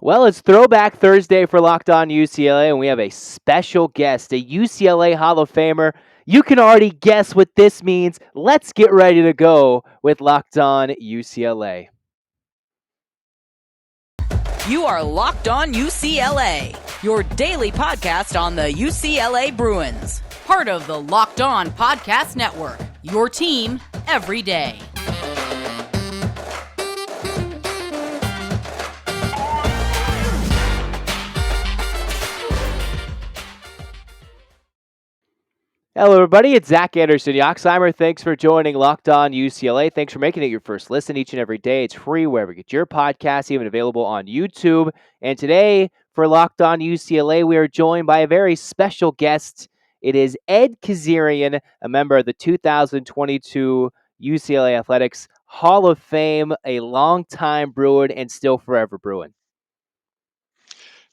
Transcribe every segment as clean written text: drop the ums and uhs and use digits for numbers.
Well, it's Throwback Thursday for Locked On UCLA, and we have a special guest, a UCLA Hall of Famer. You can already guess what this means. Let's get ready to go with Locked On UCLA. You are Locked On UCLA, your daily podcast on the UCLA Bruins. Part of the Locked On Podcast Network, your team every day. Hello, everybody. It's Zach Anderson-Yoxsimer. Thanks for joining Locked On UCLA. Thanks for making it your first listen each and every day. It's free wherever you get your podcasts, even available on YouTube. And today, for Locked On UCLA, we are joined by a very special guest. It is Ed Kezirian, a member of the 2022 UCLA Athletics Hall of Fame, a longtime Bruin and still forever Bruin.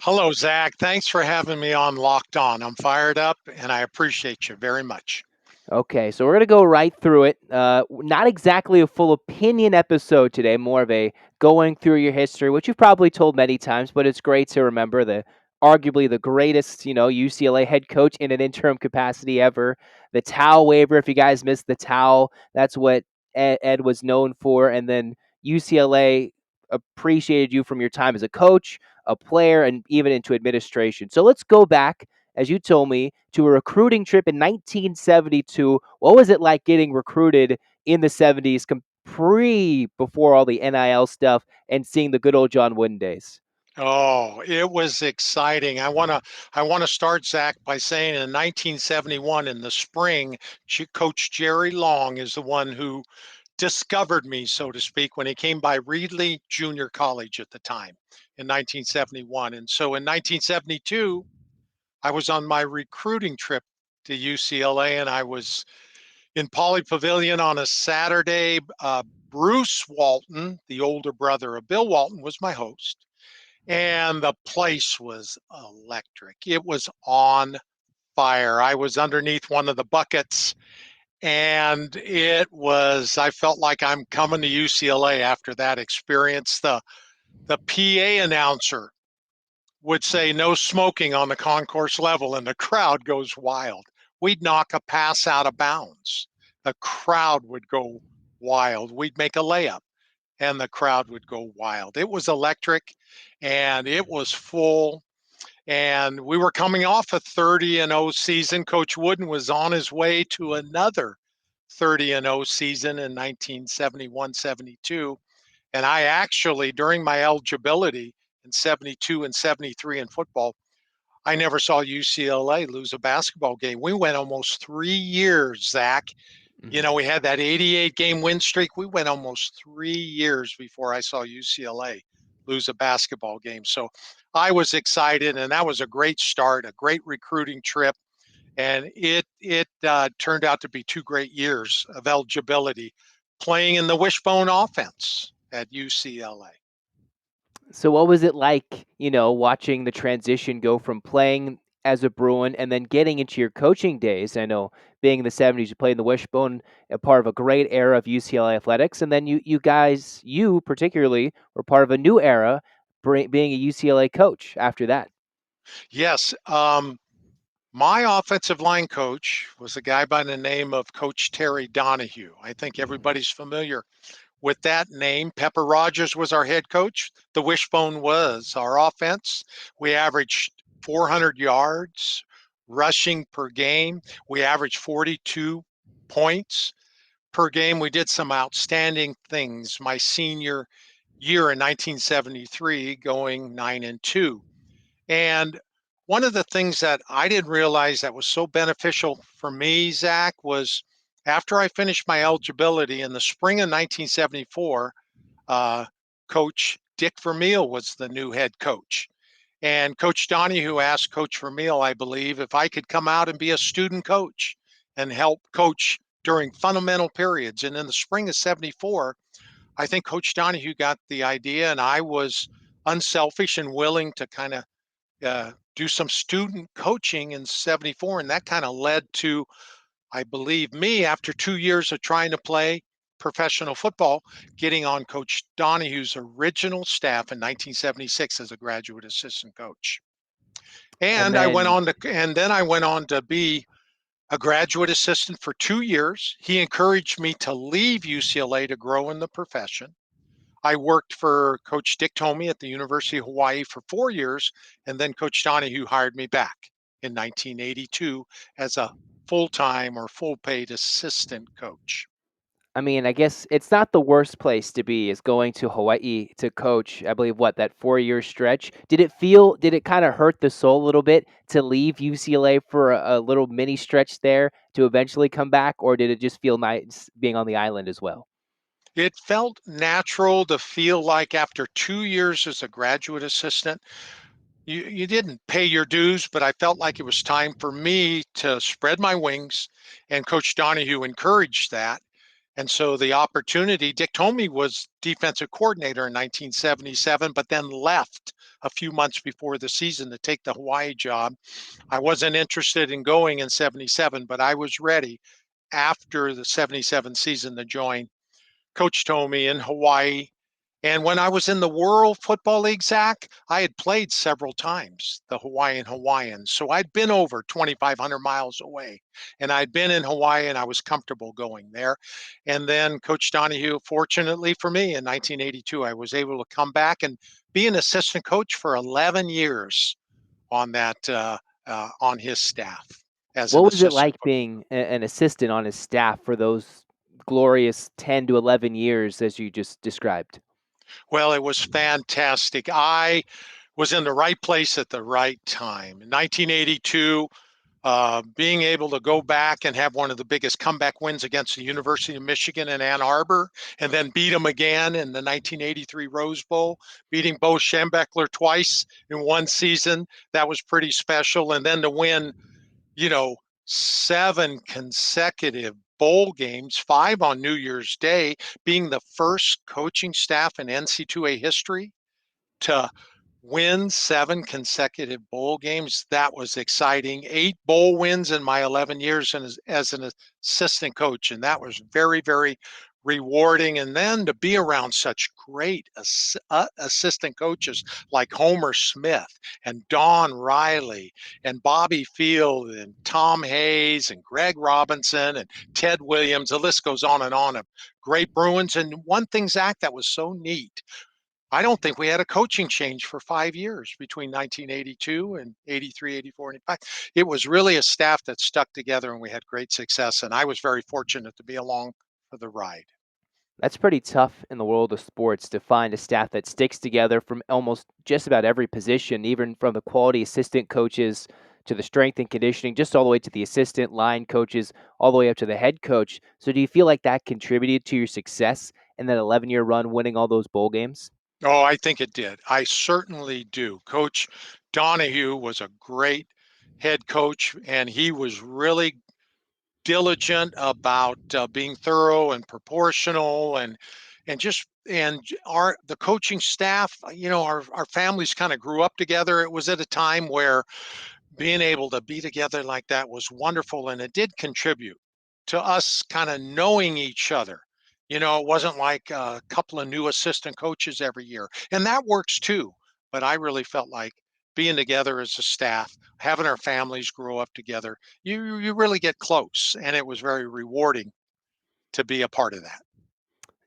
Hello, Zach. Thanks for having me on Locked On. I'm fired up, and I appreciate you very much. Okay, so we're going to go right through it. Not exactly a full opinion episode today, more of a going through your history, which you've probably told many times, but it's great to remember arguably the greatest, UCLA head coach in an interim capacity ever. The towel waiver, if you guys missed the towel, that's what Ed was known for. And then UCLA appreciated you from your time as a coach, a player, and even into administration. So let's go back, as you told me, to a recruiting trip in 1972. What was it like getting recruited in the 70s, before all the NIL stuff, and seeing the good old John Wooden days? Oh, it was exciting. I want to start, Zach, by saying in 1971 in the spring, Coach Jerry Long is the one who discovered me, so to speak, when he came by Reedley Junior College at the time in 1971. And so in 1972, I was on my recruiting trip to UCLA, and I was in Pauley Pavilion on a Saturday. Bruce Walton, the older brother of Bill Walton, was my host, and the place was electric. It was on fire. I was underneath one of the buckets, and I felt like I'm coming to UCLA after that experience. The PA announcer would say no smoking on the concourse level, and the crowd goes wild. We'd knock a pass out of bounds. The crowd would go wild. We'd make a layup, and the crowd would go wild. It was electric, and it was full. And we were coming off a 30-0 season. Coach Wooden was on his way to another 30-0 season in 1971-72. And I actually, during my eligibility in 72 and 73 in football, I never saw UCLA lose a basketball game. We went almost 3 years, Zach. You know, we had that 88 game win streak. We went almost 3 years before I saw UCLA lose a basketball game. So I was excited, and that was a great start, a great recruiting trip. And it turned out to be 2 great years of eligibility playing in the wishbone offense at UCLA. So what was it like, watching the transition go from playing as a Bruin and then getting into your coaching days? I know being in the 70s, you played in the Wishbone, a part of a great era of UCLA athletics. And then you particularly, were part of a new era, being a UCLA coach after that. Yes. My offensive line coach was a guy by the name of Coach Terry Donahue. I think everybody's familiar with that name. Pepper Rogers was our head coach. The Wishbone was our offense. We averaged 400 yards rushing per game. We averaged 42 points per game. We did some outstanding things my senior year in 1973, going 9-2. And one of the things that I didn't realize that was so beneficial for me, Zach, was after I finished my eligibility in the spring of 1974, Coach Dick Vermeil was the new head coach. And Coach Donahue asked Coach Vermeil, I believe, if I could come out and be a student coach and help coach during fundamental periods. And in the spring of 74, I think Coach Donahue got the idea, and I was unselfish and willing to kind of do some student coaching in 74. And that kind of led to, I believe, me after 2 years of trying to play professional football, getting on Coach Donahue's original staff in 1976 as a graduate assistant coach. And then And then I went on to be a graduate assistant for 2 years. He encouraged me to leave UCLA to grow in the profession. I worked for Coach Dick Tomey at the University of Hawaii for 4 years, and then Coach Donahue hired me back in 1982 as a full-time or full-paid assistant coach. I mean, I guess it's not the worst place to be is going to Hawaii to coach, I believe, what, that 4-year stretch? Did it kinda hurt the soul a little bit to leave UCLA for a little mini stretch there to eventually come back, or did it just feel nice being on the island as well? It felt natural to feel like after 2 years as a graduate assistant, you didn't pay your dues, but I felt like it was time for me to spread my wings, and Coach Donahue encouraged that. And so the opportunity, Dick Tomey was defensive coordinator in 1977, but then left a few months before the season to take the Hawaii job. I wasn't interested in going in 77, but I was ready after the 77 season to join Coach Tomey in Hawaii. And when I was in the World Football League, Zach, I had played several times the Hawaiians. So I'd been over 2,500 miles away, and I'd been in Hawaii and I was comfortable going there. And then Coach Donahue, fortunately for me, in 1982, I was able to come back and be an assistant coach for 11 years on on his staff as an What was it assistant like coach. being an assistant on his staff for those glorious 10 to 11 years as you just described? Well, it was fantastic. I was in the right place at the right time. In 1982, being able to go back and have one of the biggest comeback wins against the University of Michigan in Ann Arbor, and then beat them again in the 1983 Rose Bowl, beating Bo Schembechler twice in one season. That was pretty special. And then to win, you know, 7 consecutive bowl games, 5 on New Year's Day, being the first coaching staff in NC2A history to win 7 consecutive bowl games. That was exciting. 8 bowl wins in my 11 years as an assistant coach. And that was very, very rewarding. And then to be around such great assistant coaches like Homer Smith and Don Riley and Bobby Field and Tom Hayes and Greg Robinson and Ted Williams. The list goes on of great Bruins. And one thing, Zach, that was so neat, I don't think we had a coaching change for 5 years between 1982 and 83, 84, and 85. It was really a staff that stuck together and we had great success. And I was very fortunate to be along for the ride. That's pretty tough in the world of sports to find a staff that sticks together from almost just about every position, even from the quality assistant coaches to the strength and conditioning, just all the way to the assistant line coaches, all the way up to the head coach. So, do you feel like that contributed to your success in that 11-year run, winning all those bowl games? Oh, I think it did. I certainly do. Coach Donahue was a great head coach, and he was really diligent about being thorough and proportional and just and our the coaching staff, our families kind of grew up together. It was at a time where being able to be together like that was wonderful, and it did contribute to us kind of knowing each other. It wasn't like a couple of new assistant coaches every year, and that works too. But I really felt like being together as a staff, having our families grow up together, you really get close, and it was very rewarding to be a part of that.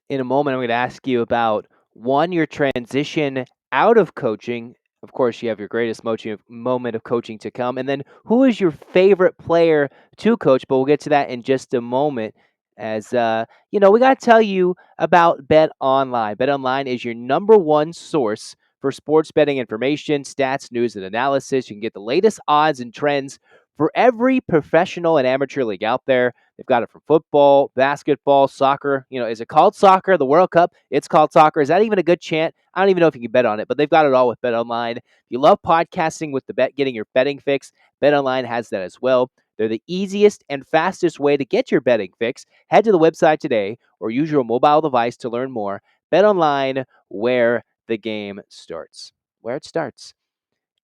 In a moment, I'm going to ask you about one, your transition out of coaching. Of course, you have your greatest moment of coaching to come. And then, who is your favorite player to coach? But we'll get to that in just a moment. As we got to tell you about Bet Online. Bet Online is your number one source for sports betting information, stats, news, and analysis. You can get the latest odds and trends for every professional and amateur league out there. They've got it for football, basketball, soccer. Is it called soccer? The World Cup, it's called soccer. Is that even a good chant? I don't even know if you can bet on it, but they've got it all with Bet Online. If you love podcasting with the bet, getting your betting fix, Bet Online has that as well. They're the easiest and fastest way to get your betting fix. Head to the website today or use your mobile device to learn more. Bet Online, where the game starts. Where it starts.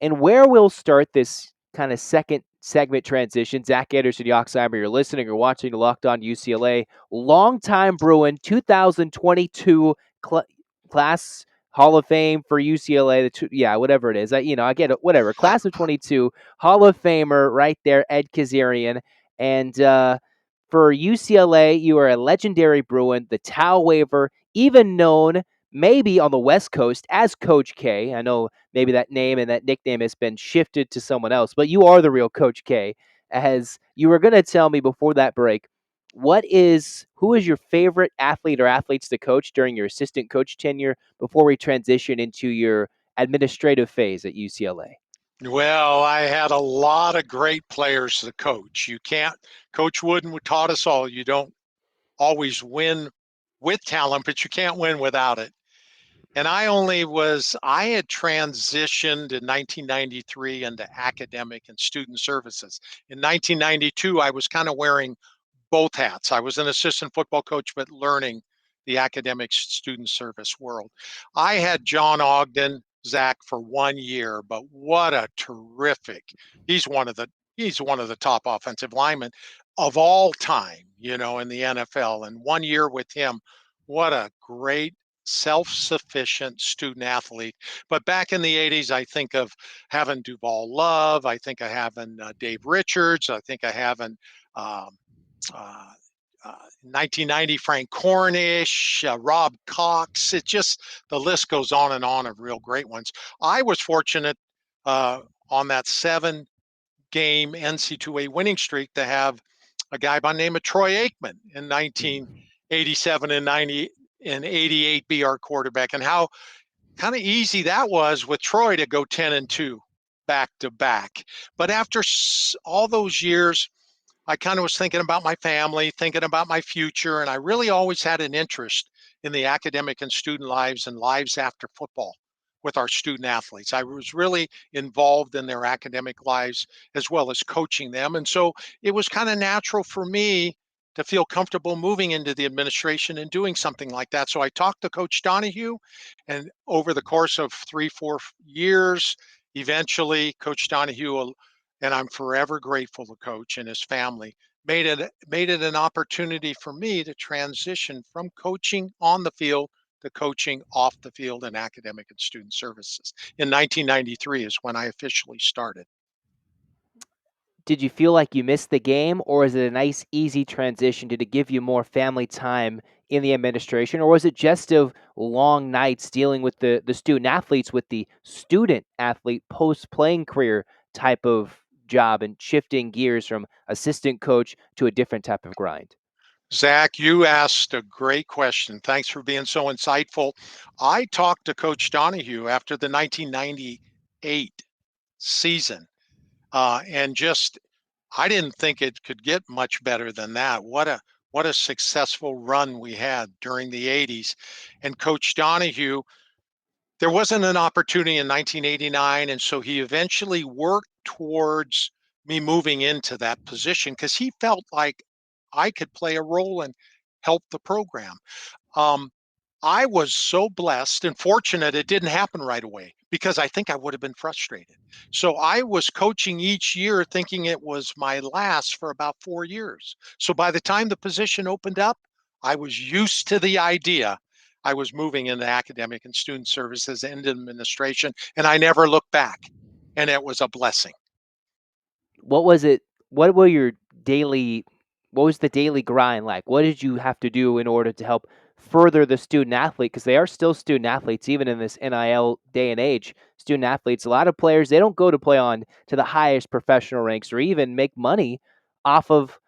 And where we'll start this kind of second segment transition. Zach Anderson-Yoxsimer, you're listening or watching to Locked On UCLA. Longtime Bruin, 2022 class Hall of Fame for UCLA. Whatever it is. I get it. Whatever. Class of 22, Hall of Famer right there, Ed Kezirian. And for UCLA, you are a legendary Bruin, the Tau waiver, even known maybe on the West Coast as Coach K. I know maybe that name and that nickname has been shifted to someone else, but you are the real Coach K. As you were going to tell me before that break, who is your favorite athlete or athletes to coach during your assistant coach tenure before we transition into your administrative phase at UCLA? Well, I had a lot of great players to coach. You can't, Coach Wooden taught us all, you don't always win with talent, but you can't win without it. And I had transitioned in 1993 into academic and student services. In 1992, I was kind of wearing both hats. I was an assistant football coach, but learning the academic student service world. I had John Ogden, Zach, for 1 year, but what a terrific! He's one of the he's one of the top offensive linemen of all time, in the NFL. And 1 year with him, what a great self-sufficient student athlete. But back in the 80s, I think of having Duval Love. I think of having Dave Richards. I think of having um, uh, 1990 Frank Cornish, Rob Cox. The list goes on and on of real great ones. I was fortunate on that 7-game NC2A winning streak to have a guy by the name of Troy Aikman in 1987 and 90 and 88 be our quarterback, and how kind of easy that was with Troy to go 10-2 back to back. But after all those years, I kind of was thinking about my family, thinking about my future, and I really always had an interest in the academic and student lives and lives after football with our student athletes. I was really involved in their academic lives as well as coaching them. And so it was kind of natural for me to feel comfortable moving into the administration and doing something like that. So I talked to Coach Donahue, and over the course of 3-4 years, eventually Coach Donahue, and I'm forever grateful to Coach and his family, made it an opportunity for me to transition from coaching on the field to coaching off the field in academic and student services. In 1993 is when I officially started. Did you feel like you missed the game, or is it a nice, easy transition? Did it give you more family time in the administration, or was it just of long nights dealing with the student athletes with the student athlete post playing career type of job and shifting gears from assistant coach to a different type of grind? Zach, you asked a great question. Thanks for being so insightful. I talked to Coach Donahue after the 1998 season, and just I didn't think it could get much better than that. What a successful run we had during the 80s. And Coach Donahue, there wasn't an opportunity in 1989, and so he eventually worked towards me moving into that position because he felt like I could play a role and help the program. Um, I was so blessed and fortunate it didn't happen right away because I think I would have been frustrated. So I was coaching each year thinking it was my last for about 4 years. So by the time the position opened up, I was used to the idea I was moving into academic and student services and administration, and I never looked back. And it was a blessing. What was it? What were your daily? What was the daily grind like? What did you have to do in order to help further the student athlete? Because they are still student athletes, even in this NIL day and age. Student athletes, a lot of players, they don't go to play on to the highest professional ranks or even make money off of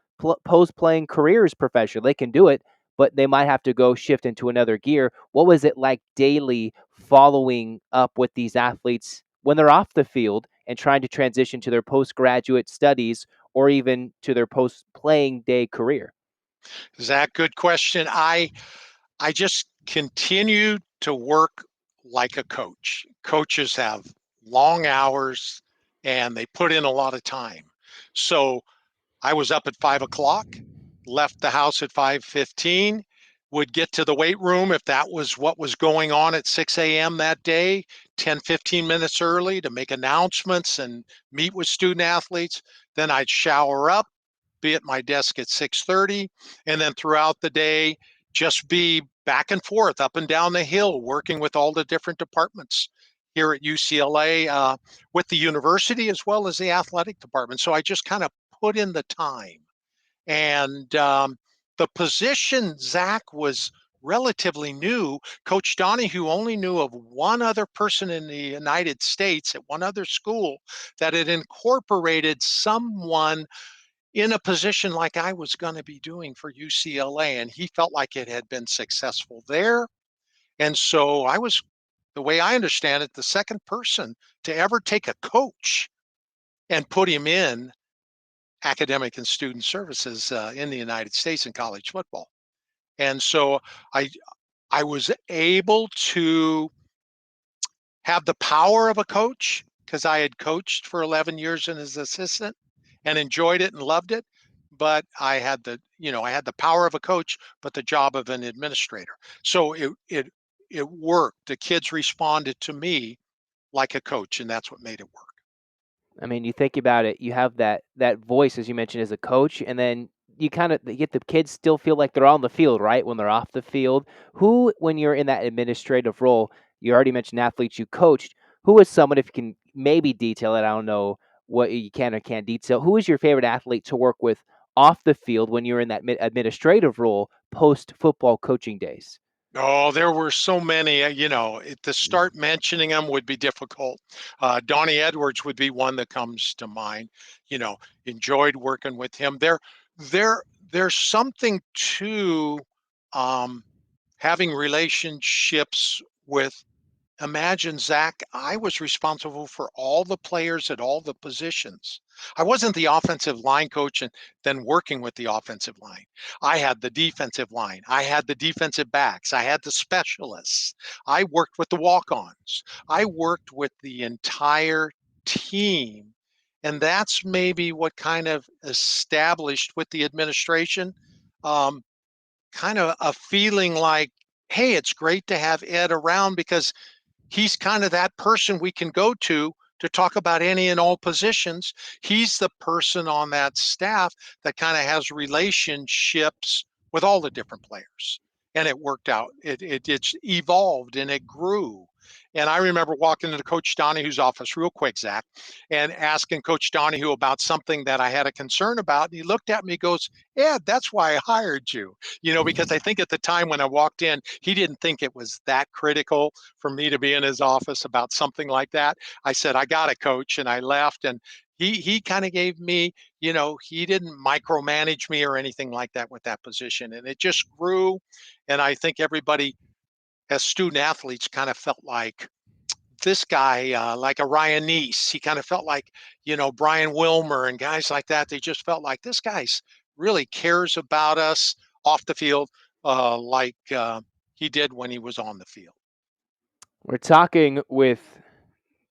post playing careers professional. They can do it, but they might have to go shift into another gear. What was it like daily following up with these athletes when they're off the field and trying to transition to their postgraduate studies or even to their post playing day career? Zach, good question. I just continue to work like a coach. Coaches have long hours and they put in a lot of time. So I was up at 5 o'clock, left the house at 5:15, would get to the weight room if that was what was going on at 6 a.m. that day, 10, 15 minutes early to make announcements and meet with student athletes. Then I'd shower up, be at my desk at 6:30, and then throughout the day, just be back and forth, up and down the hill, working with all the different departments here at UCLA, with the university as well as the athletic department. So I just kind of put in the time. And the position, Zach, was relatively new. Coach Donahue only knew of one other person in the United States at one other school that had incorporated someone in a position like I was going to be doing for UCLA. And he felt like it had been successful there. And so I was, the way I understand it, the second person to ever take a coach and put him in academic and student services in the United States in college football. And so I I was able to have the power of a coach because I had coached for 11 years as an assistant and enjoyed it and loved it. But I had the power of a coach, but the job of an administrator. So it worked. The kids responded to me like a coach, and that's what made it work. I mean, you think about it, you have that voice, as you mentioned, as a coach, and then you kinda get the kids still feel like they're on the field, right, when they're off the field. Who, when you're in that administrative role, you already mentioned athletes you coached, who is someone, if you can maybe detail it, I don't know what you can or can't detail, who is your favorite athlete to work with off the field when you're in that administrative role post-football coaching days? Oh, there were so many, to start mentioning them would be difficult. Donnie Edwards would be one that comes to mind. You know, enjoyed working with him. There, there's something to um, having relationships with. Imagine, Zach, I was responsible for all the players at all the positions. I wasn't the offensive line coach and then working with the offensive line. I had the defensive line. I had the defensive backs. I had the specialists. I worked with the walk ons. I worked with the entire team. And that's maybe what kind of established with the administration, um, kind of a feeling like, hey, it's great to have Ed around because he's kind of that person we can go to talk about any and all positions. He's the person on that staff that kind of has relationships with all the different players. And it worked out. It's evolved and it grew. And I remember walking into Coach Donahue's office real quick, Zach, and asking Coach Donahue about something that I had a concern about. And he looked at me and goes, Ed, that's why I hired you. Because I think at the time when I walked in, he didn't think it was that critical for me to be in his office about something like that. I said, I got a coach, and I left. And he kind of gave me, he didn't micromanage me or anything like that with that position. And it just grew. And I think everybody as student athletes kind of felt like this guy, like a Ryan Neese, he kind of felt like, Brian Wilmer and guys like that. They just felt like this guy's really cares about us off the field, like he did when he was on the field. We're talking with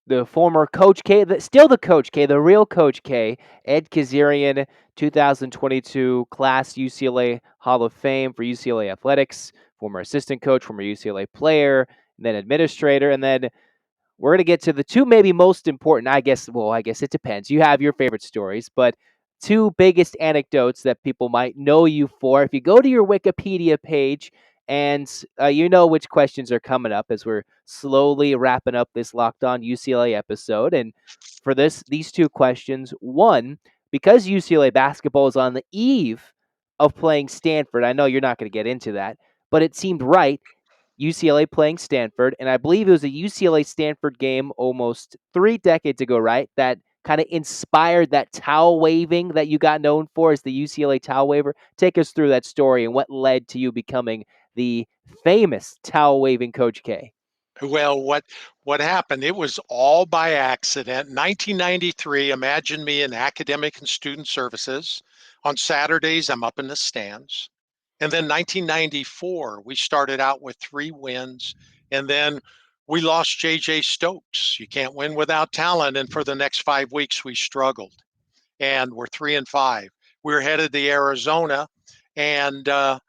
the former Coach K, still the Coach K, the real Coach K, Ed Kezirian, 2022 Class UCLA Hall of Fame for UCLA Athletics, former assistant coach, former UCLA player, and then administrator, and then we're going to get to the two maybe most important, I guess it depends. You have your favorite stories, but two biggest anecdotes that people might know you for. If you go to your Wikipedia page and you know which questions are coming up as we're slowly wrapping up this Locked On UCLA episode. And for these two questions, one, because UCLA basketball is on the eve of playing Stanford, I know you're not going to get into that, but it seemed right. UCLA playing Stanford, and I believe it was a UCLA Stanford game almost 3 decades ago, right? That kind of inspired that towel waving that you got known for as the UCLA towel waver. Take us through that story and what led to you becoming the famous towel waving Coach K. Well, what happened? It was all by accident. 1993. Imagine me in academic and student services. On Saturdays, I'm up in the stands. And then 1994, we started out with 3 wins, and then we lost JJ Stokes. You can't win without talent. And for the next 5 weeks, we struggled, and we're 3-5. We were headed to Arizona, and there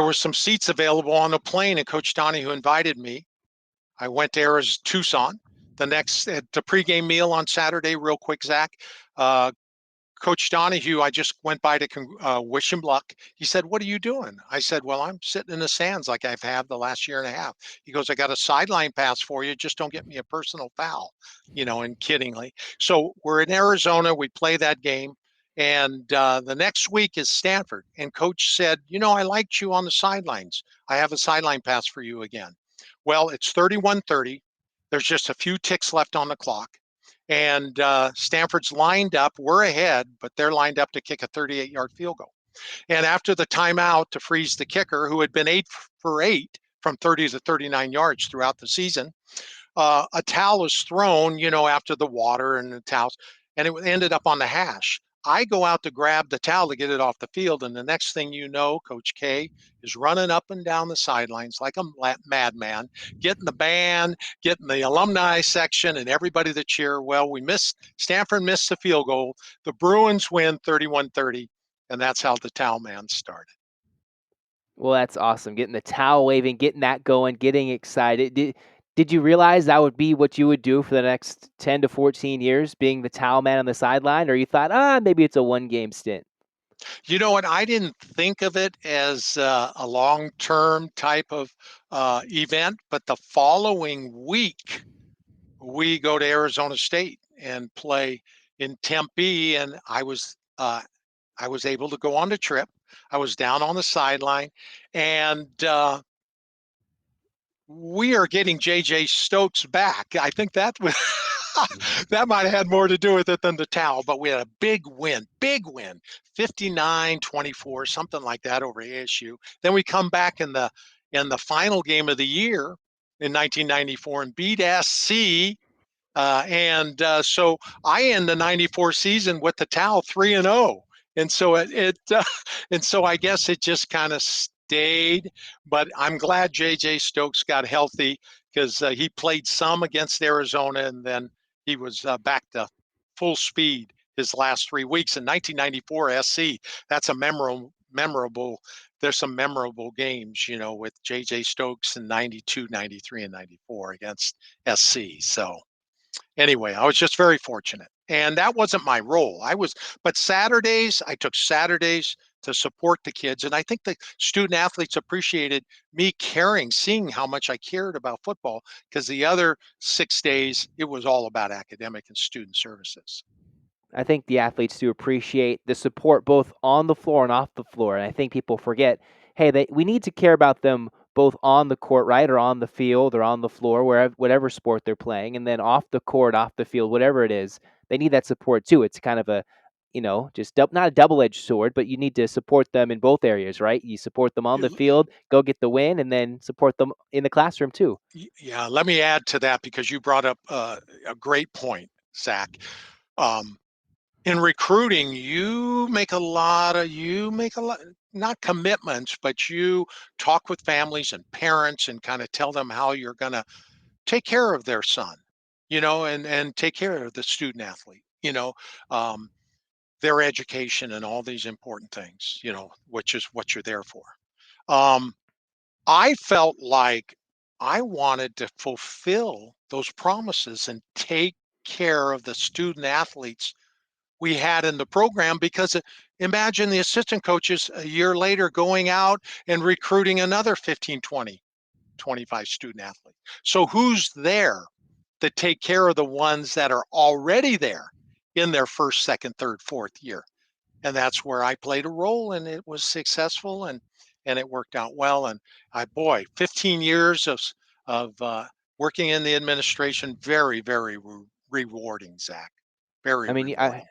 were some seats available on the plane, and Coach Donahue invited me. I went to Arizona, Tucson. The pregame meal on Saturday, real quick, Zach. Coach Donahue, I just went by to wish him luck. He said, "What are you doing?" I said, "Well, I'm sitting in the stands like I've had the last year and a half." He goes, "I got a sideline pass for you. Just don't get me a personal foul," and kiddingly. So we're in Arizona. We play that game. And the next week is Stanford. And coach said, "I liked you on the sidelines. I have a sideline pass for you again." Well, it's 31-30. There's just a few ticks left on the clock. And Stanford's lined up. We're ahead, but they're lined up to kick a 38-yard field goal. And after the timeout to freeze the kicker, who had been 8 for 8 from 30 to 39 yards throughout the season, a towel is thrown, after the water and the towels, and it ended up on the hash. I go out to grab the towel to get it off the field, and the next thing you know, Coach K is running up and down the sidelines like a madman, getting the band, getting the alumni section, and everybody to cheer. Well, Stanford missed the field goal. The Bruins win 31-30, and that's how the towel man started. Well, that's awesome. Getting the towel waving, getting that going, getting excited. Did you realize that would be what you would do for the next 10 to 14 years, being the towel man on the sideline? Or you thought, maybe it's a one-game stint? You know what? I didn't think of it as a long-term type of event, but the following week we go to Arizona State and play in Tempe, and I was able to go on the trip. I was down on the sideline, and we are getting JJ Stokes back. I think that was that might have had more to do with it than the towel, but we had a big win, 59-24, something like that over ASU. Then we come back in the final game of the year in 1994 and beat SC. And so I end the '94 season with the towel 3-0, and so and so I guess it just kind of stayed. But I'm glad JJ Stokes got healthy because he played some against Arizona, and then he was back to full speed his last 3 weeks in 1994 SC. That's a memorable. There's some memorable games, with JJ Stokes in '92, '93, and '94 against SC. So anyway, I was just very fortunate. And that wasn't my role. But Saturdays, I took Saturdays to support the kids. And I think the student athletes appreciated me seeing how much I cared about football, because the other 6 days, it was all about academic and student services. I think the athletes do appreciate the support both on the floor and off the floor. And I think people forget, hey, we need to care about them both on the court, right, or on the field or on the floor, whatever sport they're playing, and then off the court, off the field, whatever it is, they need that support too. It's kind of a, just not a double-edged sword, but you need to support them in both areas, right? You support them on the field, go get the win, and then support them in the classroom too. Yeah, let me add to that because you brought up a great point, Zach. Um, in recruiting, you make a lot, not commitments, but you talk with families and parents and kind of tell them how you're going to take care of their son, and take care of the student athlete, um, their education and all these important things, which is what you're there for. Um, I felt like I wanted to fulfill those promises and take care of the student athletes we had in the program, because imagine the assistant coaches a year later going out and recruiting another 15, 20, 25 student athletes. So who's there to take care of the ones that are already there in their first, second, third, fourth year? And that's where I played a role, and it was successful, and it worked out well. And 15 years of working in the administration, very, very rewarding, Zach. Very I mean, rewarding.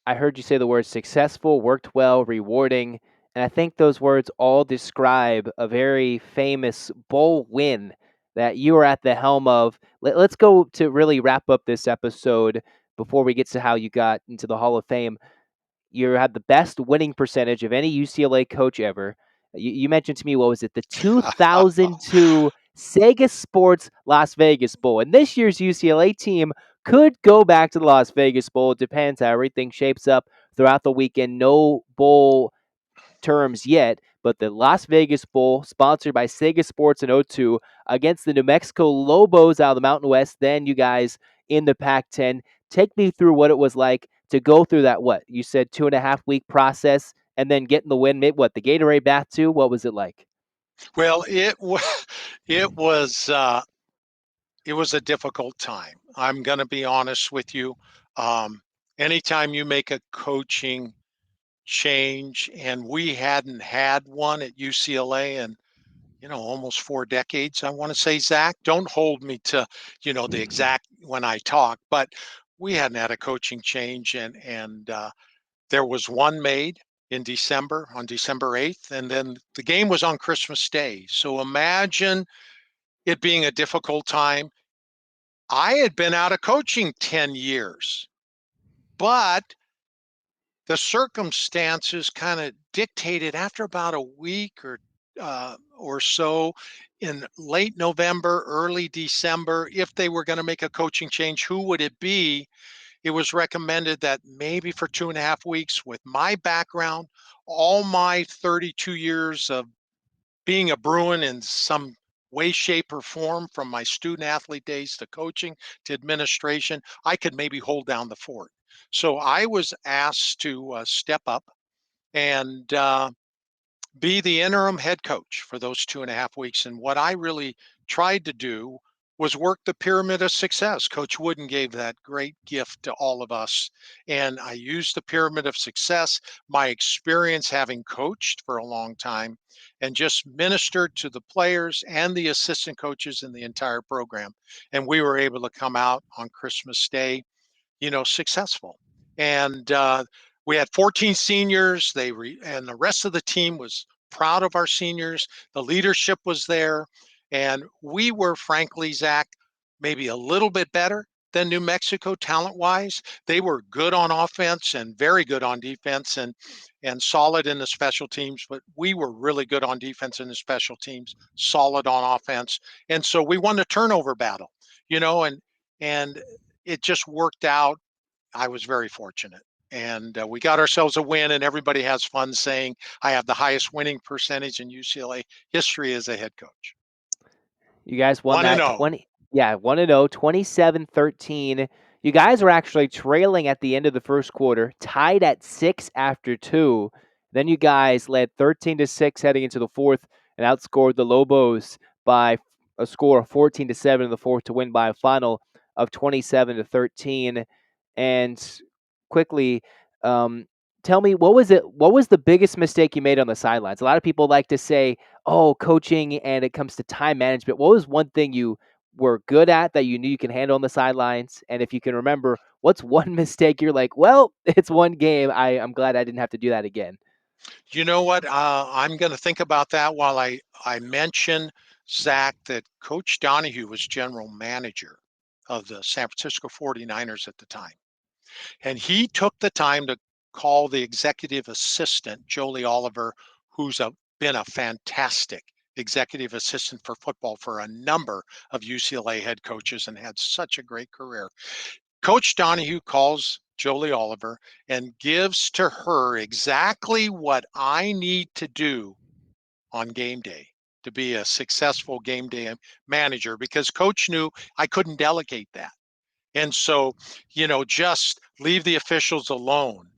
I heard you say the word successful, worked well, rewarding, and I think those words all describe a very famous bowl win that you were at the helm of. Let's go to really wrap up this episode before we get to how you got into the Hall of Fame. You had the best winning percentage of any UCLA coach ever. You mentioned to me, what was it, the 2002 Sega Sports Las Vegas Bowl. And this year's UCLA team could go back to the Las Vegas Bowl. It depends how everything shapes up throughout the weekend. No bowl terms yet, but the Las Vegas Bowl, sponsored by Sega Sports and O2, against the New Mexico Lobos out of the Mountain West. Then you guys in the Pac-10. Take me through what it was like to go through that, what you said, 2.5 week process, and then getting the win. Maybe what, the Gatorade bath too? What was it like? Well, it was it was a difficult time. I'm going to be honest with you. Um, Anytime you make a coaching change, and we hadn't had one at UCLA in almost 4 decades. I want to say, Zach, don't hold me to the exact when I talk, but we hadn't had a coaching change, and there was one made in December on December 8th, and then the game was on Christmas Day. So imagine it being a difficult time. I had been out of coaching 10 years, but the circumstances kind of dictated after about a week or so in late November, early December, if they were going to make a coaching change, who would it be? It was recommended that maybe for 2.5 weeks, with my background, all my 32 years of being a Bruin in some way, shape, or form, from my student athlete days to coaching to administration, I could maybe hold down the fort. So I was asked to step up and be the interim head coach for those 2.5 weeks. And what I really tried to do was work the pyramid of success. Coach Wooden gave that great gift to all of us. And I used the pyramid of success, my experience having coached for a long time, and just ministered to the players and the assistant coaches in the entire program. And we were able to come out on Christmas Day successful. And we had 14 seniors. And the rest of the team was proud of our seniors. The leadership was there, and we were, frankly, Zach, maybe a little bit better than New Mexico talent-wise. They were good on offense and very good on defense, and solid in the special teams. But we were really good on defense and the special teams, solid on offense, and so we won the turnover battle. And it just worked out. I was very fortunate. And we got ourselves a win, and everybody has fun saying I have the highest winning percentage in UCLA history as a head coach. You guys won 1 and that 0. 20, yeah, 1-0, 27-13. You guys were actually trailing at the end of the first quarter, tied at 6 after 2. Then you guys led 13-6 heading into the fourth and outscored the Lobos by a score of 14-7 in the fourth to win by a final of 27-13. And quickly, tell me, what was the biggest mistake you made on the sidelines? A lot of people like to say, oh, coaching and it comes to time management. What was one thing you were good at that you knew you can handle on the sidelines? And if you can remember, what's one mistake you're like, well, it's one game. I'm glad I didn't have to do that again. You know what? I'm going to think about that while I mention, Zach, that Coach Donahue was general manager of the San Francisco 49ers at the time. And he took the time to call the executive assistant, Jolie Oliver, who's been a fantastic executive assistant for football for a number of UCLA head coaches and had such a great career. Coach Donahue calls Jolie Oliver and gives to her exactly what I need to do on game day to be a successful game day manager, because coach knew I couldn't delegate that. And so, just leave the officials alone.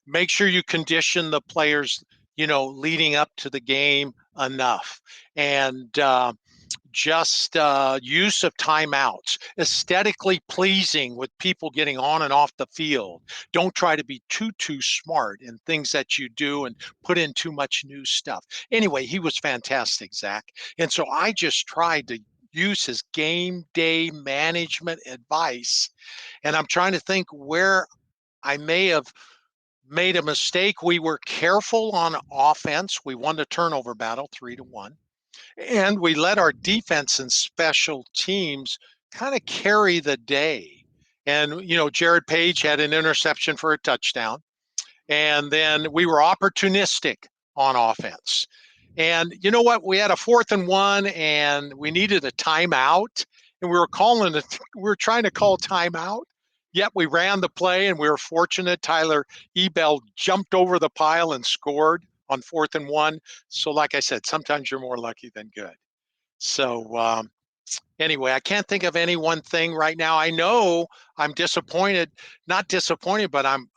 Make sure you condition the players, leading up to the game enough. And just use of timeouts, aesthetically pleasing with people getting on and off the field. Don't try to be too smart in things that you do and put in too much new stuff. Anyway, he was fantastic, Zach. And so I just tried to use his game day management advice. And I'm trying to think where I may have made a mistake. We were careful on offense. We won the turnover battle 3-1. And we let our defense and special teams kind of carry the day. And, Jared Page had an interception for a touchdown. And then we were opportunistic on offense. And you know what? We had a 4th and 1, and we needed a timeout. And we were trying to call timeout. Yet we ran the play, and we were fortunate. Tyler Ebel jumped over the pile and scored on 4th and 1. So like I said, sometimes you're more lucky than good. So Anyway, I can't think of any one thing right now. I know I'm disappointed, not disappointed, but I'm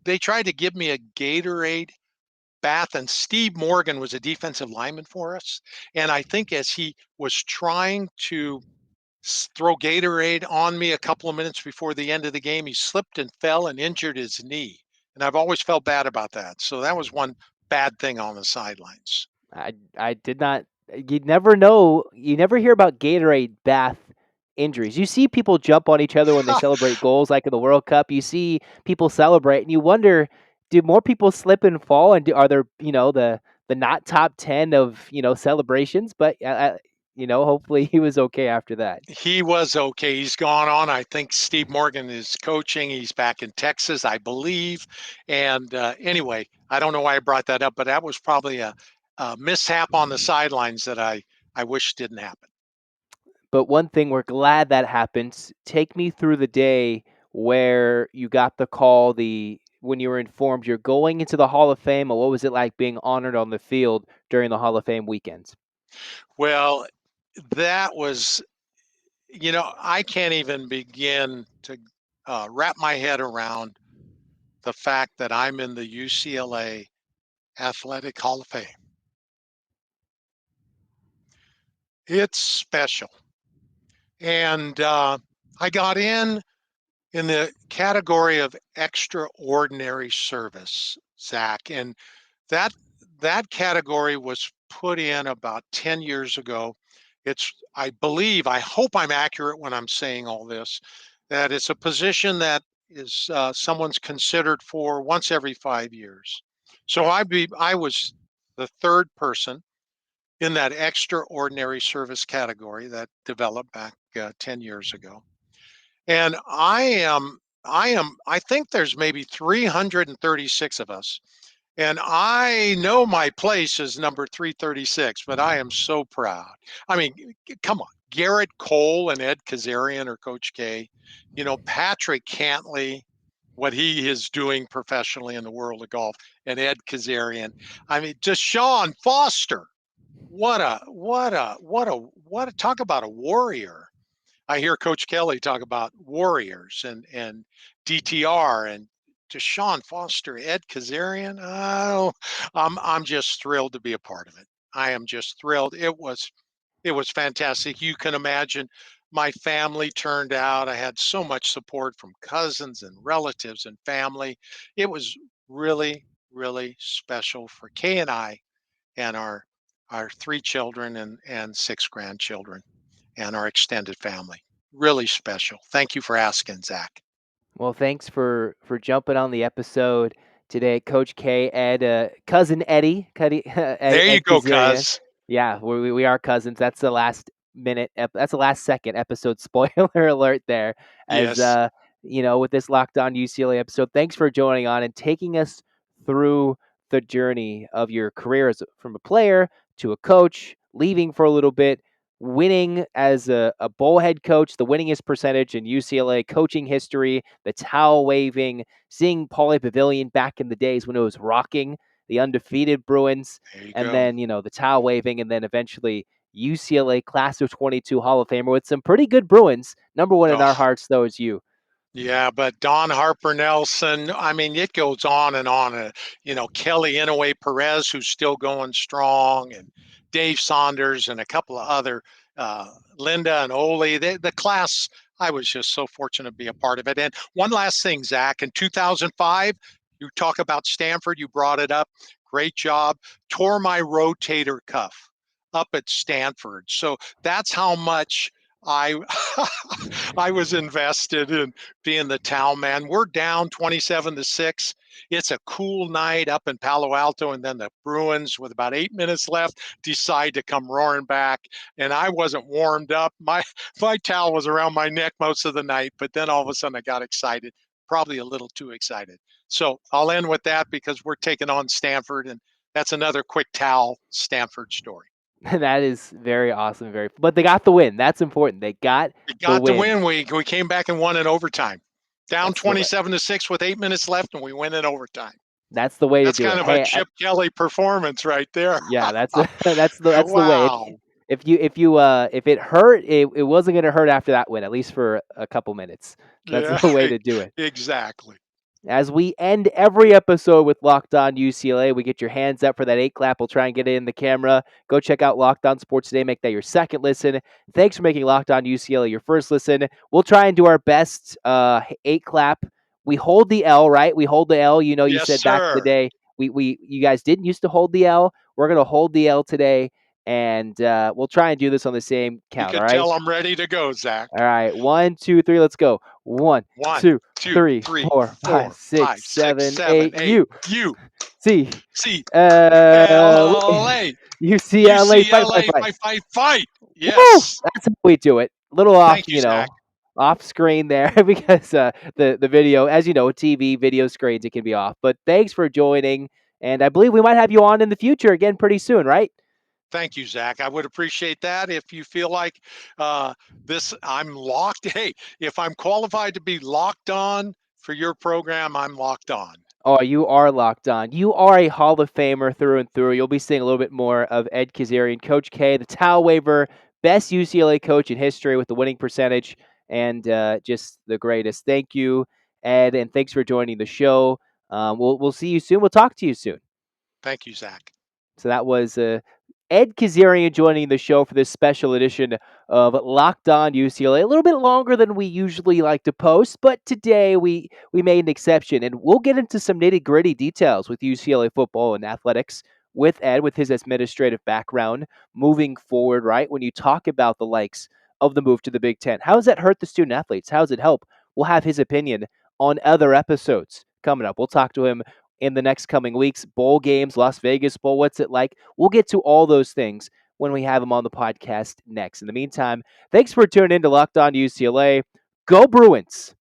they tried to give me a Gatorade bath, and Steve Morgan was a defensive lineman for us. And I think as he was trying to throw Gatorade on me a couple of minutes before the end of the game, he slipped and fell and injured his knee. And I've always felt bad about that. So that was one bad thing on the sidelines. I did not. You never know. You never hear about Gatorade bath injuries. You see people jump on each other when they celebrate goals, like in the World Cup. You see people celebrate, and you wonder, do more people slip and fall, and are there, the not top 10 of celebrations? But hopefully he was okay after that. He was okay. He's gone on. I think Steve Morgan is coaching. He's back in Texas, I believe. And anyway, I don't know why I brought that up, but that was probably a mishap on the sidelines that I wish didn't happen. But one thing we're glad that happened. Take me through the day where you got the call, the when you were informed you're going into the Hall of Fame, or what was it like being honored on the field during the Hall of Fame weekends? Well, that was, I can't even begin to wrap my head around the fact that I'm in the UCLA Athletic Hall of Fame. It's special. And I got in the category of extraordinary service, Zach. And that that category was put in about 10 years ago. I believe, I hope I'm accurate when I'm saying all this, that it's a position that is someone's considered for once every 5 years. So I was the third person in that extraordinary service category that developed back 10 years ago. And I think there's maybe 336 of us. And I know my place is number 336, but I am so proud. I mean, come on. Garrett Cole and Ed Kazarian or Coach K, Patrick Cantley, what he is doing professionally in the world of golf, and Ed Kazarian. I mean, just Sean Foster. What a talk about a warrior. I hear Coach Kelly talk about Warriors and DTR and Deshaun Foster, Ed Kazarian. Oh, I'm just thrilled to be a part of it. I am just thrilled. It was fantastic. You can imagine my family turned out. I had so much support from cousins and relatives and family. It was really, really special for Kay and I and our three children and six grandchildren and our extended family. Really special. Thank you for asking, Zach. Well, thanks for jumping on the episode today, Coach K, Ed, cousin Eddie, There you Ed go, Kazirian. cuz. Yeah, we are cousins. That's the last minute. That's the last second episode. Spoiler alert there. As Yes. with this Locked On UCLA episode. Thanks for joining on and taking us through the journey of your career from a player to a coach, leaving for a little bit, winning as a bowl head coach, the winningest percentage in UCLA coaching history, the towel waving, seeing Paulie Pavilion back in the days when it was rocking, the undefeated Bruins, There you and go. then, the towel waving, and then eventually UCLA Class of 22 Hall of Famer with some pretty good Bruins. Number one in Oh, our hearts, though, is you. yeah, but Don Harper Nelson, I mean, it goes on and on. Kelly Inouye Perez, who's still going strong, and Dave Saunders, and a couple of other, Linda and Oli. The class, I was just so fortunate to be a part of it. And one last thing, Zach, in 2005, you talk about Stanford, you brought it up. Great job. Tore my rotator cuff up at Stanford. So that's how much I I was invested in being the town man. We're down 27-6. It's a cool night up in Palo Alto, and then the Bruins, with about 8 minutes left, decide to come roaring back. And I wasn't warmed up. My towel was around my neck most of the night, but then all of a sudden I got excited, probably a little too excited. So I'll end with that because we're taking on Stanford, and that's another quick towel Stanford story. That is very awesome. But they got the win. That's important. They got We the got the win. win. We came back and won in overtime. Down That's the way. 27-6 with 8 minutes left, and we win in overtime. That's the way to That's do kind it. of a Hey, Chip Kelly performance right there. yeah, that's that's the way. Wow. If it hurt, it wasn't gonna hurt after that win, at least for a couple minutes. That's Yeah, the way to do it. exactly. As we end every episode with Locked On UCLA, we get your hands up for that 8 clap. We'll try and get it in the camera. Go check out Locked On Sports Today. Make that your second listen. Thanks for making Locked On UCLA your first listen. We'll try and do our best 8 clap. We hold the L, right? We hold the L. You know, you Yes, said back in the sir. day, you guys didn't used to hold the L. We're gonna hold the L today, and we'll try and do this on the same You count. All could right. tell I'm ready to go, Zach. All right. 1, 2, 3. Let's go. 1, One, 2, two, 3, three, 4, 5, four, 6, five, six, 7, seven, 8. eight. U. U C. C Uh, L A UCLA. Fight, fight, UCLA fight. fight fight fight. Woo! Yes. That's how we do it. A little off, Thank you, Zach. off screen there because the video, as you know, TV video screens, it can be off. But thanks for joining, and I believe we might have you on in the future again pretty soon, right? Thank you, Zach. I would appreciate that. If you feel like this, I'm locked. Hey, if I'm qualified to be locked on for your program, I'm locked on. Oh, you are locked on. You are a Hall of Famer through and through. You'll be seeing a little bit more of Ed Kazarian, Coach K, the towel waver, best UCLA coach in history with the winning percentage, and just the greatest. Thank you, Ed, and thanks for joining the show. We'll see you soon. We'll talk to you soon. Thank you, Zach. So that was Ed Kazarian joining the show for this special edition of Locked On UCLA. A little bit longer than we usually like to post, but today we made an exception, and we'll get into some nitty gritty details with UCLA football and athletics with Ed, with his administrative background moving forward. Right, when you talk about the likes of the move to the Big Ten, how does that hurt the student athletes? How does it help? We'll have his opinion on other episodes coming up. We'll talk to him in the next coming weeks. Bowl games, Las Vegas Bowl, what's it like? We'll get to all those things when we have him on the podcast next. In the meantime, thanks for tuning in to Locked On UCLA. Go Bruins!